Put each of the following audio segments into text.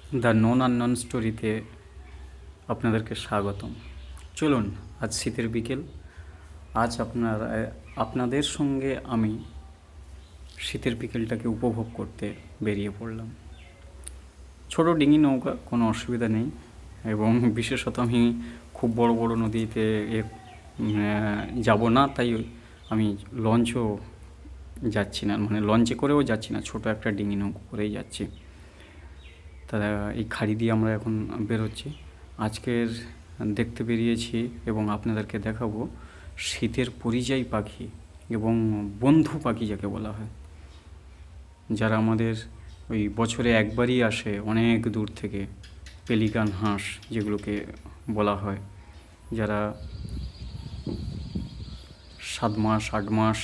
The non unknown স্টোরিতে আপনাদেরকে স্বাগতম। চলুন, আজ শীতের বিকেল। আজ আপনাদের সঙ্গে আমি শীতের বিকেলটাকে উপভোগ করতে বেরিয়ে পড়লাম। ছোট ডিঙি নৌকা, কোনো অসুবিধা নেই, এবং বিশেষত আমি খুব বড় বড় নদীতে যাব না, তাই আমি লঞ্চও যাচ্ছি না, মানে লঞ্চে করেও যাচ্ছি না, ছোট একটা ডিঙি নৌকো করেই যাচ্ছি। তারা এই খাড়ি দিয়ে আমরা এখন বেরোচ্ছি। আজকের দেখতে বেরিয়েছি এবং আপনাদেরকে দেখাবো শীতের পরিযায়ী পাখি এবং বন্ধু পাখি যাকে বলা হয়, যারা আমাদের ওই বছরে একবারই আসে অনেক দূর থেকে, পেলিকান হাঁস যেগুলোকে বলা হয়, যারা 7 মাস 8 মাস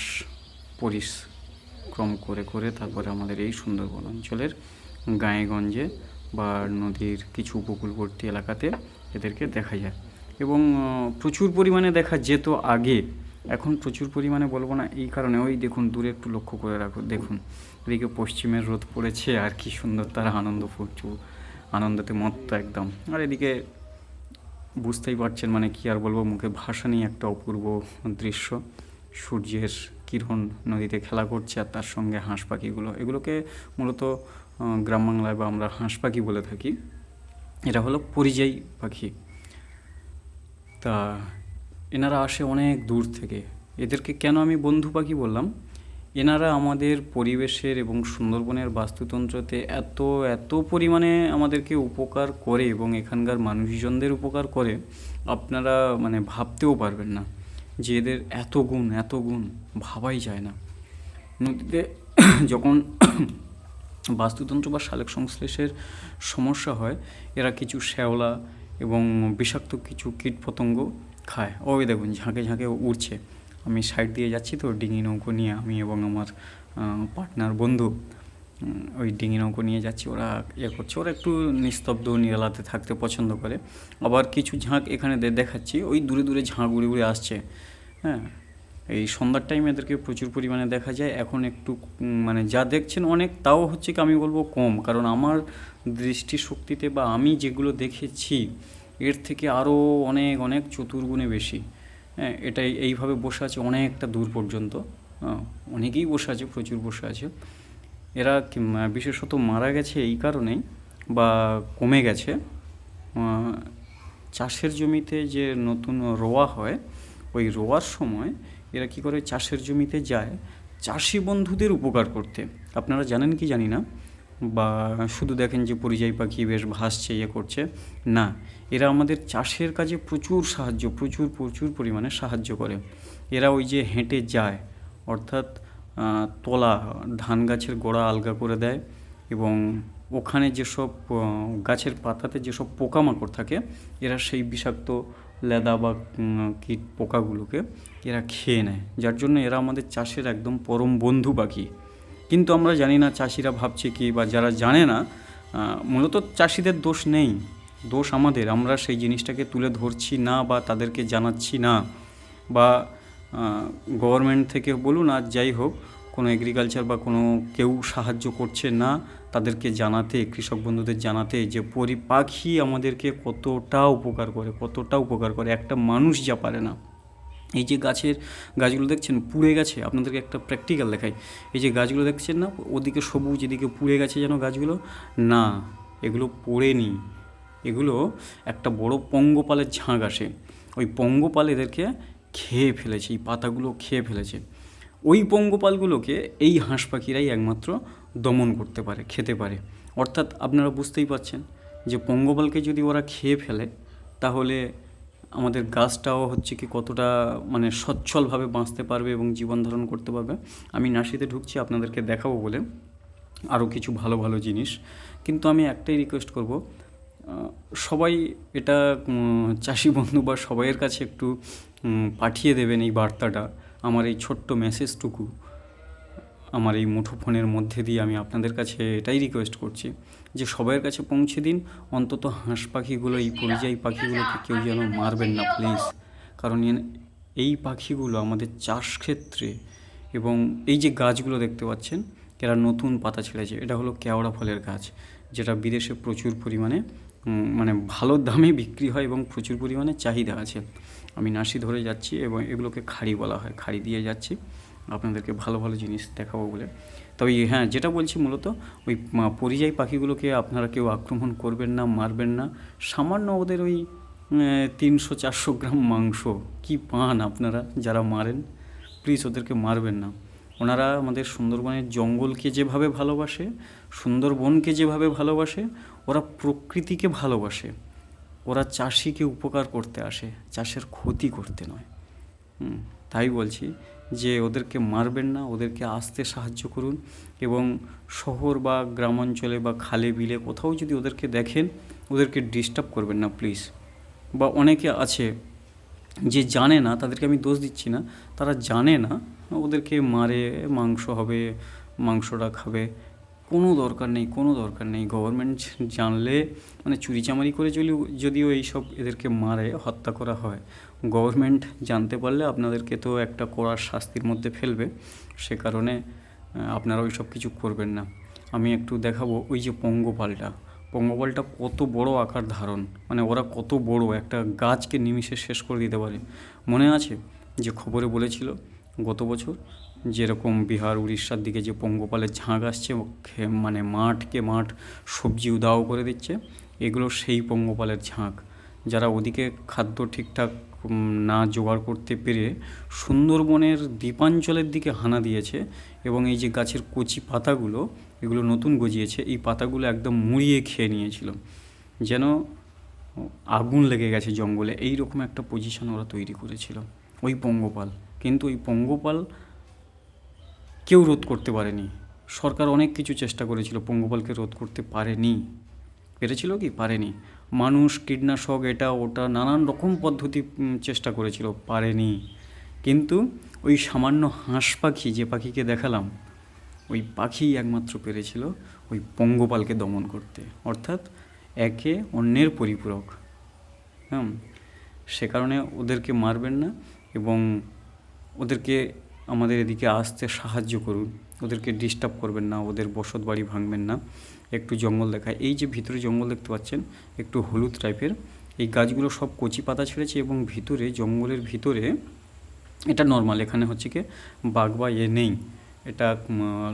পরিশ্রম করে করে তারপরে আমাদের এই সুন্দরবন অঞ্চলের গাঁয়ে-গঞ্জে বা নদীর কিছু উপকূলবর্তী এলাকাতে এদেরকে দেখা যায়। এবং প্রচুর পরিমাণে দেখা যেত আগে, এখন প্রচুর পরিমাণে বলবো না, এই কারণে ওই দেখুন দূরে একটু লক্ষ্য করে রাখো, দেখুন এদিকে পশ্চিমের রোদ পড়েছে আর কি সুন্দর তারা আনন্দতে মত্ত একদম। আর এদিকে বুঝতেই পারছেন, মানে কি আর বলবো, মুখে ভাষা নেই, একটা অপূর্ব দৃশ্য। সূর্যের কিরণ নদীতে খেলা করছে আর তার সঙ্গে হাঁস পাখিগুলো, এগুলোকে মূলত গ্রাম বাংলায় বা আমরা হাঁস পাখি বলে থাকি। এটা হলো পরিযায়ী পাখি। তা এনারা আসে অনেক দূর থেকে। এদেরকে কেন আমি বন্ধু পাখি বললাম, এনারা আমাদের পরিবেশের এবং সুন্দরবনের বাস্তুতন্ত্রতে এত এত পরিমাণে আমাদেরকে উপকার করে এবং এখানকার মানুষজনদের উপকার করে, আপনারা মানে ভাবতেও পারবেন না যে এদের এত গুণ ভাবাই যায় না। নদীতে যখন বাস্তুতন্ত্র বা সালোক সংশ্লেষের সমস্যা হয়, এরা কিছু শ্যাওলা এবং বিষাক্ত কিছু কীটপতঙ্গ খায়। ওই দেখুন ঝাঁকে ঝাঁকে উড়ছে। আমি সাইড দিয়ে যাচ্ছি তো ডিঙি নৌকো নিয়ে, আমি এবং আমার পার্টনার বন্ধু ওই ডিঙি নৌকো নিয়ে যাচ্ছি। ওরা করছে, ওরা একটু নিস্তব্ধ নিরালাতে থাকতে পছন্দ করে। আবার কিছু ঝাঁক এখানে দেখাচ্ছি, ওই দূরে দূরে ঝাঁক উড়ে উড়ে আসছে। হ্যাঁ, এই সন্ধ্যার টাইমে এদেরকে প্রচুর পরিমাণে দেখা যায়। এখন একটু মানে যা দেখছেন অনেক, তাও হচ্ছে কি আমি বলবো কম, কারণ আমার দৃষ্টিশক্তিতে বা আমি যেগুলো দেখেছি এর থেকে আরও অনেক অনেক চতুর্গুণে বেশি। হ্যাঁ, এটাই এইভাবে বসে আছে অনেকটা দূর পর্যন্ত। অনেকেই বসে আছে, প্রচুর বসে আছে। এরা বিশেষত মারা গেছে এই কারণেই বা কমে গেছে, চাষের জমিতে যে নতুন রোয়া হয়, ওই রোয়ার সময় এরা কী করে চাষের জমিতে যায় চাষি বন্ধুদের উপকার করতে। আপনারা জানেন কি জানি না, বা শুধু দেখেন যে পরিযায়ী পাখি বেশ ভাসছে করছে, না, এরা আমাদের চাষের কাজে প্রচুর পরিমাণে সাহায্য করে। এরা ওই যে হেঁটে যায়, অর্থাৎ তলা ধান গাছের গোড়া আলগা করে দেয়, এবং ওখানে যেসব গাছের পাতাতে যেসব পোকামাকড় থাকে, এরা সেই বিষাক্ত লেদা বা কীট পোকাগুলোকে এরা খেয়ে নেয়, যার জন্য এরা আমাদের চাষের একদম পরম বন্ধু পাখি। কিন্তু আমরা জানি না চাষিরা ভাবছে কি, বা যারা জানে না, মূলত চাষিদের দোষ নেই, দোষ আমাদের। আমরা সেই জিনিসটাকে তুলে ধরছি না বা তাদেরকে জানাচ্ছি না, বা গভর্নমেন্ট থেকে বলুন আর যাই হোক, কোনো এগ্রিকালচার বা কোনো কেউ সাহায্য করছে না তাদেরকে জানাতে, কৃষক বন্ধুদের জানাতে যে পাখি আমাদেরকে কতটা উপকার করে একটা মানুষ যা পারে না। এই যে গাছগুলো দেখছেন পুড়ে গেছে, আপনাদেরকে একটা প্র্যাকটিক্যাল দেখাই। এই যে গাছগুলো দেখছেন না, ওদিকে সবুজ, এদিকে পুড়ে গেছে যেন গাছগুলো, না এগুলো পোড়েনি, এগুলো একটা বড় পঙ্গপালের ঝাঁক আসে, ওই পঙ্গপাল এদেরকে খেয়ে ফেলেছে, এই পাতাগুলো খেয়ে ফেলেছে। ওই পঙ্গপালগুলোকে এই হাঁস পাখিরাই একমাত্র দমন করতে পারে, খেতে পারে। অর্থাৎ আপনারা বুঝতেই পারছেন যে পঙ্গপালকে যদি ওরা খেয়ে ফেলে, তাহলে আমাদের গাছটাও হচ্ছে কি কতটা মানে সচ্ছলভাবে বাঁচতে পারবে এবং জীবন ধারণ করতে পারবে। আমি নার্সারিতে ঢুকছি আপনাদেরকে দেখাবো বলে আরও কিছু ভালো ভালো জিনিস, কিন্তু আমি একটাই রিকোয়েস্ট করব, সবাই এটা চাষি বন্ধু বা সবাইয়ের কাছে একটু পাঠিয়ে দেবেন এই বার্তাটা। আমার এই ছোট্ট মেসেজটুকু আমার এই মুঠোফোনের মধ্যে দিয়ে আমি আপনাদের কাছে এটাই রিকোয়েস্ট করছি যে সবাইয়ের কাছে পৌঁছে দিন, অন্তত হাঁস পাখিগুলো, এই পরিযায়ী পাখিগুলোকে কেউ যেন মারবেন না প্লিজ। কারণ এই পাখিগুলো আমাদের চাষ ক্ষেত্রে, এবং এই যে গাছগুলো দেখতে পাচ্ছেন এরা নতুন পাতা ছেড়েছে, এটা হলো কেওড়া ফলের গাছ, যেটা বিদেশে প্রচুর পরিমাণে মানে ভালো দামে বিক্রি হয় এবং প্রচুর পরিমাণে চাহিদা আছে। আমি নাসি ধরে যাচ্ছি এবং এগুলোকে খাড়ি বলা হয়, খাড়ি দিয়ে যাচ্ছি আপনাদেরকে ভালো ভালো জিনিস দেখাবো বলে। তবে হ্যাঁ, যেটা বলছি মূলত ওই পরিযায়ী পাখিগুলোকে আপনারা কেউ আক্রমণ করবেন না, মারবেন না। সামান্য ওদের ওই 300-400 গ্রাম মাংস কি পান আপনারা যারা মারেন, প্লিজ ওদেরকে মারবেন না। ওনারা আমাদের সুন্দরবনের জঙ্গলকে যেভাবে ভালোবাসে, সুন্দরবনকে যেভাবে ভালোবাসে, ওরা প্রকৃতিকে ভালোবাসে। ওরা চাষিকে উপকার করতে আসে, চাষের ক্ষতি করতে নয়। তাই বলছি যে ওদেরকে মারবেন না, ওদেরকে আসতে সাহায্য করুন। এবং শহর বা গ্রামাঞ্চলে বা খালে বিলে কোথাও যদি ওদেরকে দেখেন, ওদেরকে ডিস্টার্ব করবেন না প্লিজ। বা অনেকে আছে যে জানে না, তাদেরকে আমি দোষ দিচ্ছি না, তারা জানে না, ওদেরকে মারে, মাংস হবে, মাংসটা খাবে। কোনো দরকার নেই, কোনো দরকার নেই। গভর্নমেন্ট জানলে মানে চুরিচামারি করে যদিও এইসব এদেরকে মারে, হত্যা করা হয়, গভর্নমেন্ট জানতে পারলে আপনাদেরকে তো একটা কড়া শাস্তির মধ্যে ফেলবে। সে কারণে আপনারা ওই সব কিছু করবেন না। আমি একটু দেখাবো ওই যে পঙ্গপালটা কত বড় আকার ধারণ, মানে ওরা কত বড়, একটা গাছকে নিমিষে শেষ করে দিতে পারে। মনে আছে যে খবরে বলেছিল গত বছর, যেরকম বিহার উড়িষ্যার দিকে যে পঙ্গপালের ঝাঁক আসছে, মানে মাঠকে মাঠ সবজি উধাও করে দিচ্ছে, এগুলো সেই পঙ্গপালের ঝাঁক। যারা ওদিকে খাদ্য ঠিকঠাক না জোগাড় করতে পেরে সুন্দরবনের দ্বীপাঞ্চলের দিকে হানা দিয়েছে এবং এই যে গাছের কচি পাতাগুলো, এগুলো নতুন গজিয়েছে, এই পাতাগুলো একদম মুড়িয়ে খেয়ে নিয়েছিল, যেন আগুন লেগে গেছে জঙ্গলে। এই রকম একটা পজিশন ওরা তৈরি করেছিল ওই পঙ্গপাল। কিন্তু ওই পঙ্গপাল কেউ রোধ করতে পারেনি। সরকার অনেক কিছু চেষ্টা করেছিল, পঙ্গপালকে রোধ করতে পারেনি। পেরেছিল কি? পারেনি। মানুষ কীটনাশক এটা ওটা নানান রকম পদ্ধতি চেষ্টা করেছিল, পারেনি। কিন্তু ওই সামান্য হাঁস পাখি, যে পাখিকে দেখালাম, ওই পাখি একমাত্র পেরেছিল ওই পঙ্গপালকে দমন করতে, অর্থাৎ একে অন্যের পরিপূরক। সে কারণে ওদেরকে মারবেন না এবং ওদেরকে আমাদের এদিকে আসতে সাহায্য করুন। ওদেরকে ডিস্টার্ব করবেন না, ওদের বসত বাড়ি ভাঙবেন না। একটু জঙ্গল দেখায়, এই যে ভিতরে জঙ্গল দেখতে পাচ্ছেন একটু হলুদ টাইপের, এই গাছগুলো সব কচি পাতা ছেড়েছে এবং ভিতরে জঙ্গলের ভিতরে এটা নর্মাল, এখানে হচ্ছে কি বাঘ বা নেই। এটা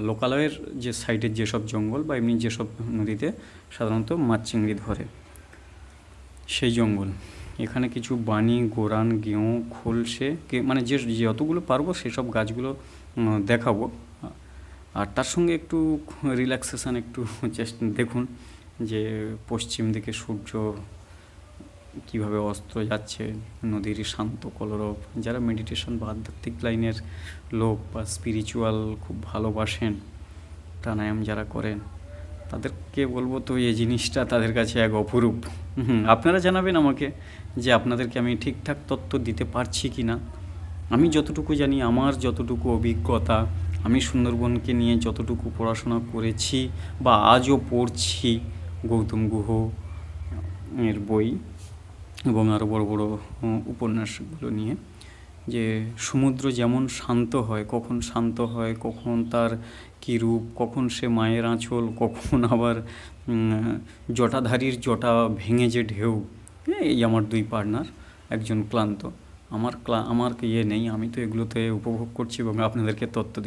লোকালয়ের যে সাইডের যেসব জঙ্গল বা এমনি যেসব নদীতে সাধারণত মাছ চিংড়ি ধরে, সেই জঙ্গল। এখানে কিছু বানি, গোরান, গেঁয়ো, খোলসে, মানে যে যতগুলো পারবো সেসব গাছগুলো দেখাবো। আর তার সঙ্গে একটু রিল্যাক্সেশান একটু চেষ্টা দেখুন যে পশ্চিম দিকে সূর্য কীভাবে অস্ত যাচ্ছে, নদীর শান্ত কলরব। যারা মেডিটেশন বা আধ্যাত্মিক লাইনের লোক বা স্পিরিচুয়াল খুব ভালোবাসেন, প্রাণায়াম যারা করেন, তাদেরকে বলবো তো এই জিনিসটা তাদের কাছে এক অপরূপ। আপনারা জানাবেন আমাকে যে আপনাদেরকে আমি ঠিকঠাক তথ্য দিতে পারছি কি না। আমি যতটুকু জানি, আমার যতটুকু অভিজ্ঞতা, আমি সুন্দরবনকে নিয়ে যতটুকু পড়াশোনা করেছি বা আজও পড়ছি, গৌতম গুহ এর বই এবং আরও বড় বড় উপন্যাসগুলো নিয়ে, যে সমুদ্র যেমন শান্ত হয়, কখন শান্ত হয়, কখন তার কী রূপ, কখন সে মায়ের আঁচল, কখন আবার জটাধারীর জটা ভেঙে যে ঢেউ। এই আমার দুই পার্টনার, একজন ক্লান্ত, আমার ইয়ে নেই, আমি তো এগুলোতে উপভোগ করছি এবং আপনাদেরকে তথ্য দিচ্ছি।